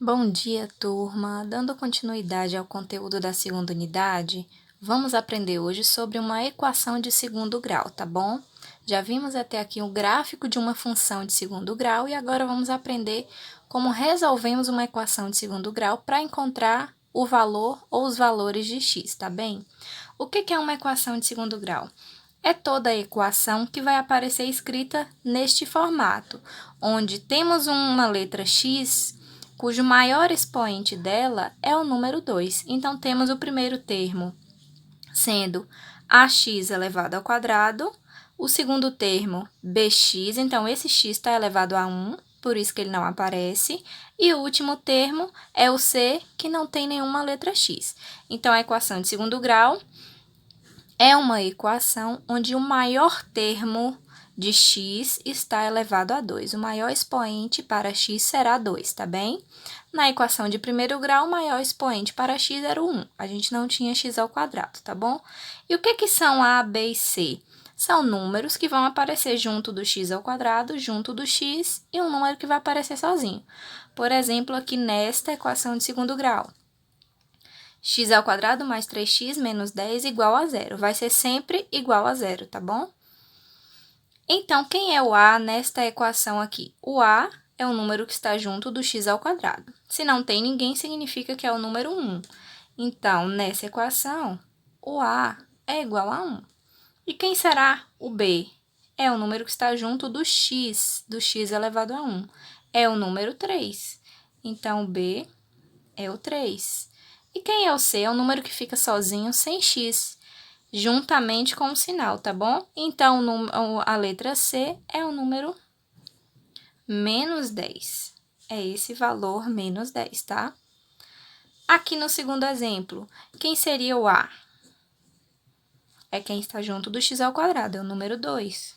Bom dia, turma! Dando continuidade ao conteúdo da segunda unidade, vamos aprender hoje sobre uma equação de segundo grau, tá bom? Já vimos até aqui o gráfico de uma função de segundo grau e agora vamos aprender como resolvemos uma equação de segundo grau para encontrar o valor ou os valores de x, tá bem? O que é uma equação de segundo grau? É toda a equação que vai aparecer escrita neste formato, onde temos uma letra x cujo maior expoente dela é o número 2. Então, temos o primeiro termo sendo ax elevado ao quadrado, o segundo termo bx, então esse x está elevado a 1, por isso que ele não aparece, e o último termo é o c, que não tem nenhuma letra x. Então, a equação de segundo grau é uma equação onde o maior termo de x está elevado a 2. O maior expoente para x será 2, tá bem? Na equação de primeiro grau, o maior expoente para x era o 1. A gente não tinha x ao quadrado, tá bom? E o que são a, b e c? São números que vão aparecer junto do x ao quadrado, junto do x, e um número que vai aparecer sozinho. Por exemplo, aqui nesta equação de segundo grau. X ao quadrado mais 3x menos 10 igual a zero. Vai ser sempre igual a zero, tá bom? Então, quem é o a nesta equação aqui? O a é o número que está junto do x ao quadrado. Se não tem ninguém, significa que é o número 1. Então, nessa equação, o a é igual a 1. E quem será o b? É o número que está junto do x elevado a 1. É o número 3. Então, o b é o 3. E quem é o c? É o número que fica sozinho, sem x, juntamente com o sinal, tá bom? Então, a letra C é o número menos 10. É esse valor menos 10, tá? Aqui no segundo exemplo, quem seria o A? É quem está junto do x ao quadrado, é o número 2.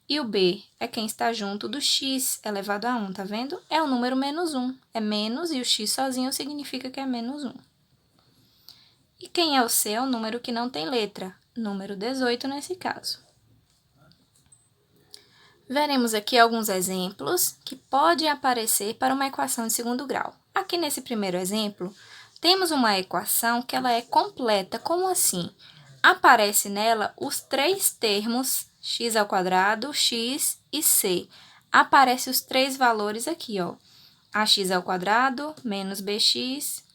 E o B é quem está junto do x elevado a 1, tá vendo? É o número menos 1. É menos e o x sozinho significa que é menos 1. E quem é o C? É o número que não tem letra, número 18 nesse caso. Veremos aqui alguns exemplos que podem aparecer para uma equação de segundo grau. Aqui nesse primeiro exemplo, temos uma equação que ela é completa. Como assim? Aparece nela os três termos x ao quadrado, x e c. Aparecem os três valores aqui, ó. Ax ao quadrado menos bx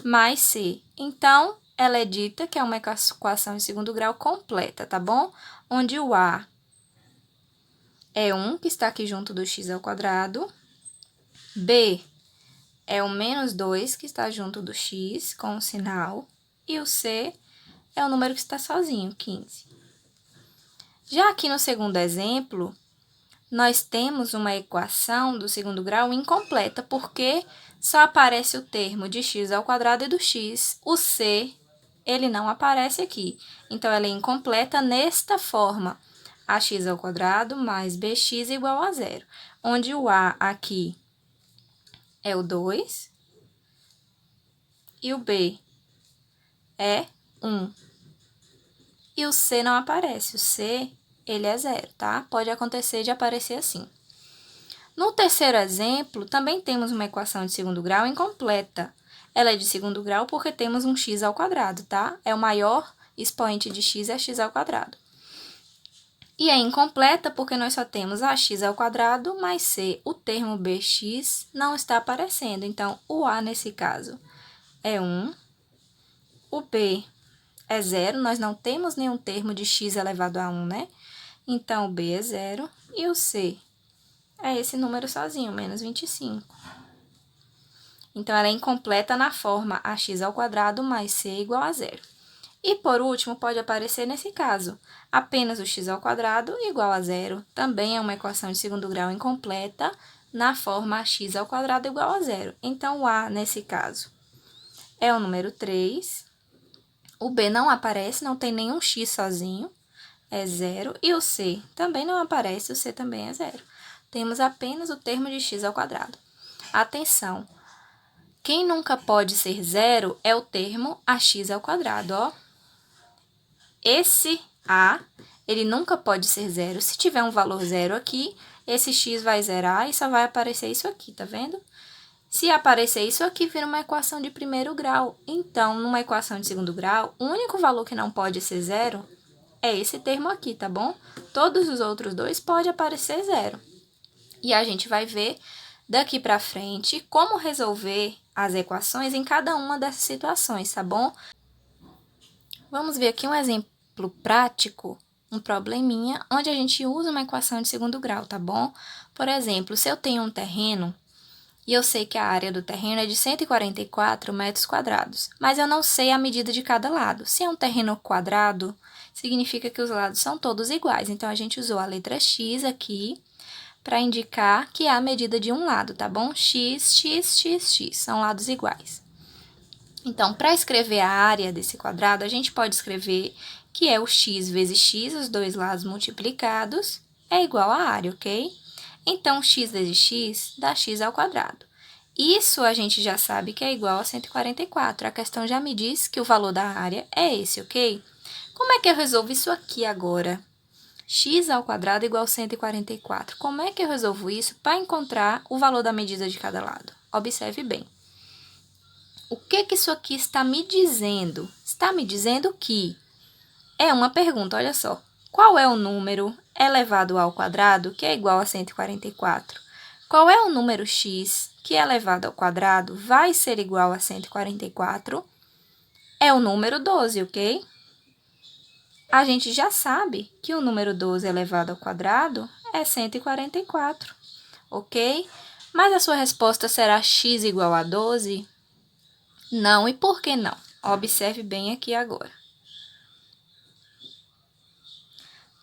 mais c. Então, ela é dita que é uma equação de segundo grau completa, tá bom? Onde o a é 1, que está aqui junto do x ao quadrado. B é o menos 2, que está junto do x, com o sinal. E o C é o número que está sozinho, 15. Já aqui no segundo exemplo, nós temos uma equação do segundo grau incompleta, porque só aparece o termo de x ao quadrado e do x. O C, ele não aparece aqui. Então, ela é incompleta nesta forma. Ax ao quadrado mais bx igual a zero, onde o a aqui é o 2 e o b é 1. E o c não aparece, o c, ele é zero, tá? Pode acontecer de aparecer assim. No terceiro exemplo, também temos uma equação de segundo grau incompleta. Ela é de segundo grau porque temos um x ao quadrado, tá? É o maior expoente de x é x ao quadrado. E é incompleta porque nós só temos ax ao quadrado mais c. O termo bx não está aparecendo. Então, o a, nesse caso, é 1. O b é 0. Nós não temos nenhum termo de x elevado a 1, né? Então, o b é 0. E o c é esse número sozinho, menos 25. Então, ela é incompleta na forma ax ao quadrado mais c igual a 0. E, por último, pode aparecer nesse caso, apenas o x ao quadrado igual a zero. Também é uma equação de segundo grau incompleta, na forma x ao quadrado igual a zero. Então, o a, nesse caso, é o número 3. O b não aparece, não tem nenhum x sozinho, é zero. E o c também não aparece, o c também é zero. Temos apenas o termo de x ao quadrado. Atenção! Quem nunca pode ser zero é o termo ax ao quadrado, ó. Esse a, ele nunca pode ser zero. Se tiver um valor zero aqui, esse x vai zerar e só vai aparecer isso aqui, tá vendo? Se aparecer isso aqui, vira uma equação de primeiro grau. Então, numa equação de segundo grau, o único valor que não pode ser zero é esse termo aqui, tá bom? Todos os outros dois podem aparecer zero. E a gente vai ver daqui para frente como resolver as equações em cada uma dessas situações, tá bom? Vamos ver aqui um exemplo prático, um probleminha, onde a gente usa uma equação de segundo grau, tá bom? Por exemplo, se eu tenho um terreno e eu sei que a área do terreno é de 144 metros quadrados, mas eu não sei a medida de cada lado. Se é um terreno quadrado, significa que os lados são todos iguais. Então, a gente usou a letra X aqui para indicar que é a medida de um lado, tá bom? X, X, X, X, são lados iguais. Então, para escrever a área desse quadrado, a gente pode escrever que é o x vezes x, os dois lados multiplicados, é igual à área, ok? Então, x vezes x dá x ao quadrado. Isso a gente já sabe que é igual a 144. A questão já me diz que o valor da área é esse, ok? Como é que eu resolvo isso aqui agora? X ao quadrado igual a 144. Como é que eu resolvo isso para encontrar o valor da medida de cada lado? Observe bem. O que isso aqui está me dizendo? Está me dizendo que é uma pergunta, olha só. Qual é o número elevado ao quadrado que é igual a 144? Qual é o número x que elevado ao quadrado vai ser igual a 144? É o número 12, ok? A gente já sabe que o número 12 elevado ao quadrado é 144, ok? Mas a sua resposta será x igual a 12? Não, e por que não? Observe bem aqui agora.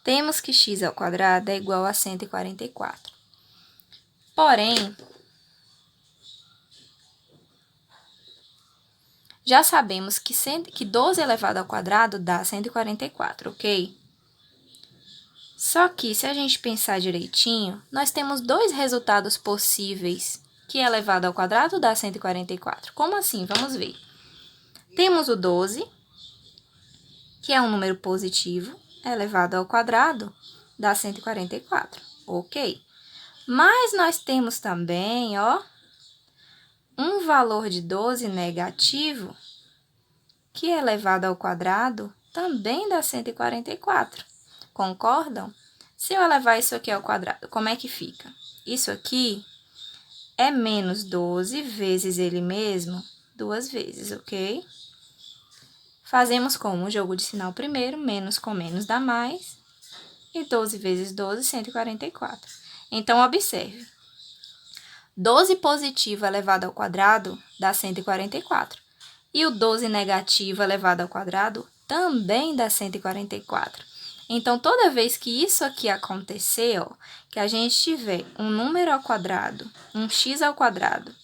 Temos que x ao quadrado é igual a 144. Porém, já sabemos que 12 elevado ao quadrado dá 144, ok? Só que, se a gente pensar direitinho, nós temos dois resultados possíveis, que elevado ao quadrado dá 144. Como assim? Vamos ver. Temos o 12, que é um número positivo, elevado ao quadrado dá 144, ok? Mas nós temos também, ó, um valor de 12 negativo, que elevado ao quadrado também dá 144. Concordam? Se eu elevar isso aqui ao quadrado, como é que fica? Isso aqui é menos 12 vezes ele mesmo, duas vezes, ok? Fazemos como um jogo de sinal primeiro, menos com menos dá mais, e 12 vezes 12, 144. Então, observe. 12 positivo elevado ao quadrado dá 144. E o 12 negativo elevado ao quadrado também dá 144. Então, toda vez que isso aqui acontecer, ó, que a gente tiver um número ao quadrado, um x ao quadrado,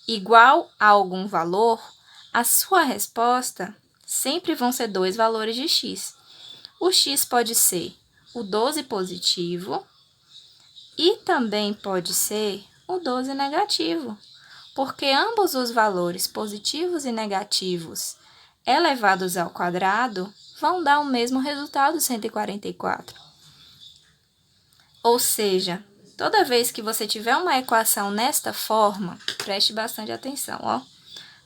igual a algum valor, a sua resposta sempre vão ser dois valores de x. O x pode ser o 12 positivo e também pode ser o 12 negativo, porque ambos os valores positivos e negativos elevados ao quadrado vão dar o mesmo resultado, 144. Ou seja, toda vez que você tiver uma equação nesta forma, preste bastante atenção, ó.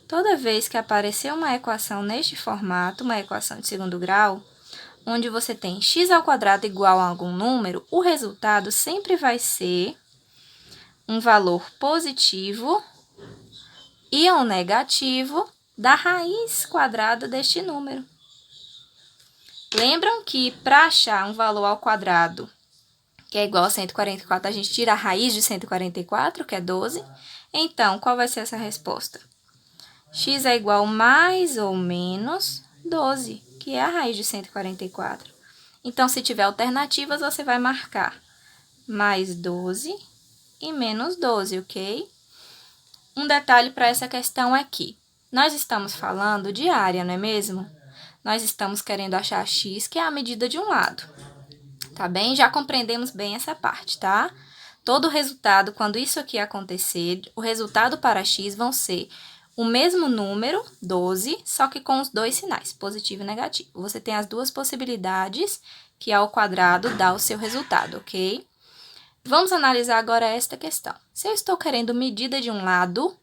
Toda vez que aparecer uma equação neste formato, uma equação de segundo grau, onde você tem x ao quadrado igual a algum número, o resultado sempre vai ser um valor positivo e um negativo da raiz quadrada deste número. Lembram que para achar um valor ao quadrado que é igual a 144, a gente tira a raiz de 144, que é 12. Então, qual vai ser essa resposta? X é igual mais ou menos 12, que é a raiz de 144. Então, se tiver alternativas, você vai marcar mais 12 e menos 12, ok? Um detalhe para essa questão é que nós estamos falando de área, não é mesmo? Nós estamos querendo achar x, que é a medida de um lado. Tá bem? Já compreendemos bem essa parte, tá? Todo o resultado, quando isso aqui acontecer, o resultado para x vão ser o mesmo número, 12, só que com os dois sinais, positivo e negativo. Você tem as duas possibilidades, que ao quadrado dá o seu resultado, ok? Vamos analisar agora esta questão. Se eu estou querendo medida de um lado,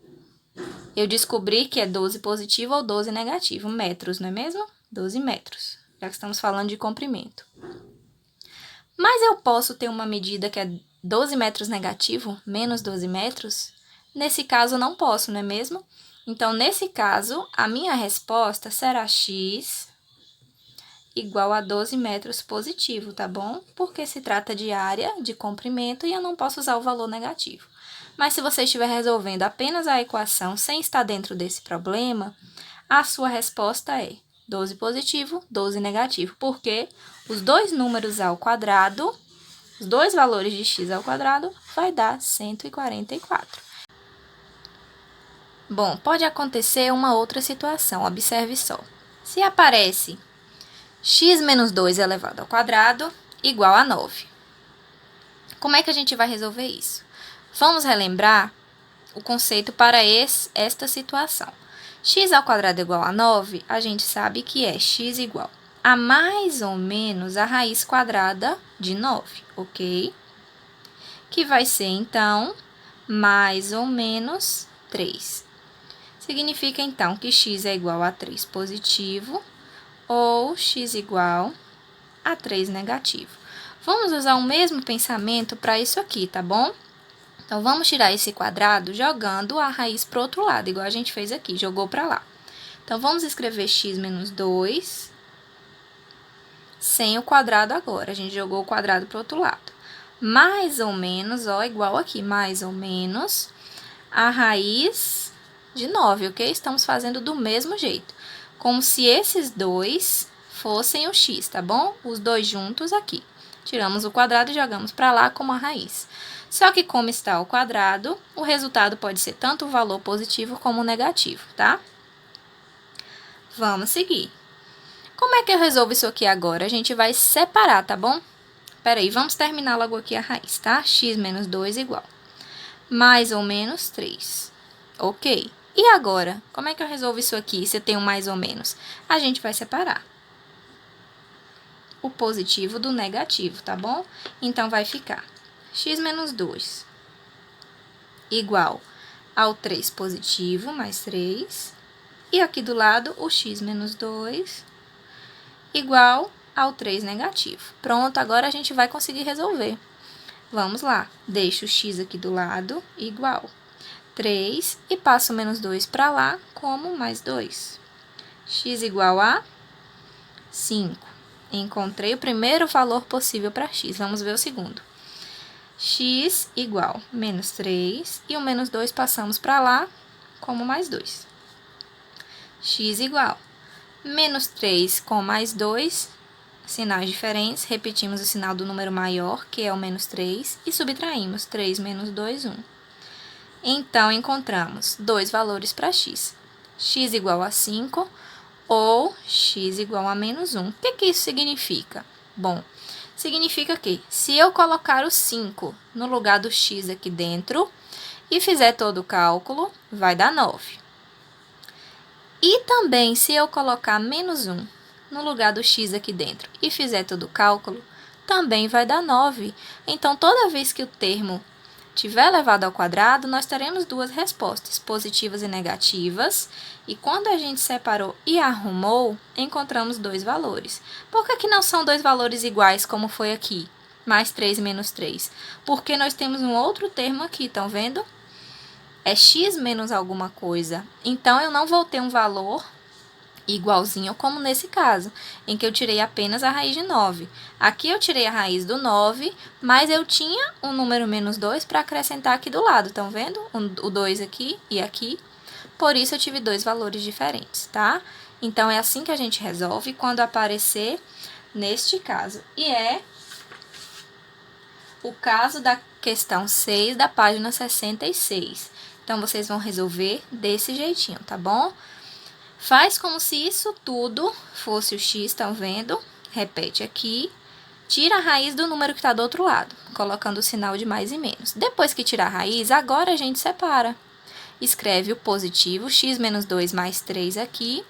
eu descobri que é 12 positivo ou 12 negativo, metros, não é mesmo? 12 metros, já que estamos falando de comprimento. Mas eu posso ter uma medida que é 12 metros negativo, menos 12 metros? Nesse caso, não posso, não é mesmo? Então, nesse caso, a minha resposta será x igual a 12 metros positivo, tá bom? Porque se trata de área, de comprimento, e eu não posso usar o valor negativo. Mas se você estiver resolvendo apenas a equação sem estar dentro desse problema, a sua resposta é 12 positivo, 12 negativo, porque os dois números ao quadrado, os dois valores de x ao quadrado, vai dar 144. Bom, pode acontecer uma outra situação, observe só. Se aparece x menos 2 elevado ao quadrado igual a 9. Como é que a gente vai resolver isso? Vamos relembrar o conceito para esta situação. X ao quadrado igual a 9, a gente sabe que é x igual a mais ou menos a raiz quadrada de 9, ok? Que vai ser, então, mais ou menos 3. Significa, então, que x é igual a 3 positivo ou x igual a 3 negativo. Vamos usar o mesmo pensamento para isso aqui, tá bom? Então, vamos tirar esse quadrado jogando a raiz para o outro lado, igual a gente fez aqui, jogou para lá. Então, vamos escrever x menos 2 sem o quadrado agora, a gente jogou o quadrado para o outro lado. Mais ou menos, ó, igual aqui, mais ou menos a raiz de 9, ok? Estamos fazendo do mesmo jeito, como se esses dois fossem o x, tá bom? Os dois juntos aqui. Tiramos o quadrado e jogamos para lá como a raiz. Só que como está ao quadrado, o resultado pode ser tanto o valor positivo como negativo, tá? Vamos seguir. Como é que eu resolvo isso aqui agora? A gente vai separar, tá bom? Peraí, vamos terminar logo aqui a raiz, tá? X menos 2 igual mais ou menos 3. Ok. E agora, como é que eu resolvo isso aqui se eu tenho mais ou menos? A gente vai separar o positivo do negativo, tá bom? Então, vai ficar x menos 2 igual ao 3 positivo, mais 3. E aqui do lado, o x menos 2 igual ao 3 negativo. Pronto, agora a gente vai conseguir resolver. Vamos lá, deixo o x aqui do lado igual 3 e passo o menos 2 para lá como mais 2. X igual a 5. Encontrei o primeiro valor possível para x. Vamos ver o segundo. X igual menos 3 e o menos 2 passamos para lá como mais 2. X igual menos 3 com mais 2, sinais diferentes, repetimos o sinal do número maior, que é o menos 3, e subtraímos 3 menos 2, 1. Então, encontramos dois valores para x. X igual a 5 ou x igual a menos 1. O que isso significa? Bom, significa que se eu colocar o 5 no lugar do x aqui dentro e fizer todo o cálculo, vai dar 9. E também, se eu colocar menos 1 no lugar do x aqui dentro e fizer todo o cálculo, também vai dar 9. Então, toda vez que o termo tiver elevado ao quadrado, nós teremos duas respostas, positivas e negativas. E quando a gente separou e arrumou, encontramos dois valores. Por que não são dois valores iguais, como foi aqui? Mais 3 menos 3. Porque nós temos um outro termo aqui, estão vendo? É x menos alguma coisa. Então, eu não vou ter um valor igualzinho como nesse caso, em que eu tirei apenas a raiz de 9. Aqui eu tirei a raiz do 9, mas eu tinha um número menos 2 para acrescentar aqui do lado, estão vendo? O 2 aqui e aqui. Por isso, eu tive dois valores diferentes, tá? Então, é assim que a gente resolve quando aparecer neste caso. E é o caso da questão 6 da página 66. Então, vocês vão resolver desse jeitinho, tá bom? Faz como se isso tudo fosse o x, estão vendo? Repete aqui. Tira a raiz do número que está do outro lado, colocando o sinal de mais e menos. Depois que tirar a raiz, agora a gente separa. Escreve o positivo, x menos 2 mais 3 aqui.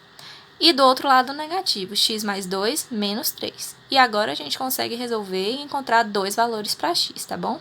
E do outro lado o negativo, x mais 2 menos 3. E agora a gente consegue resolver e encontrar dois valores para x, tá bom?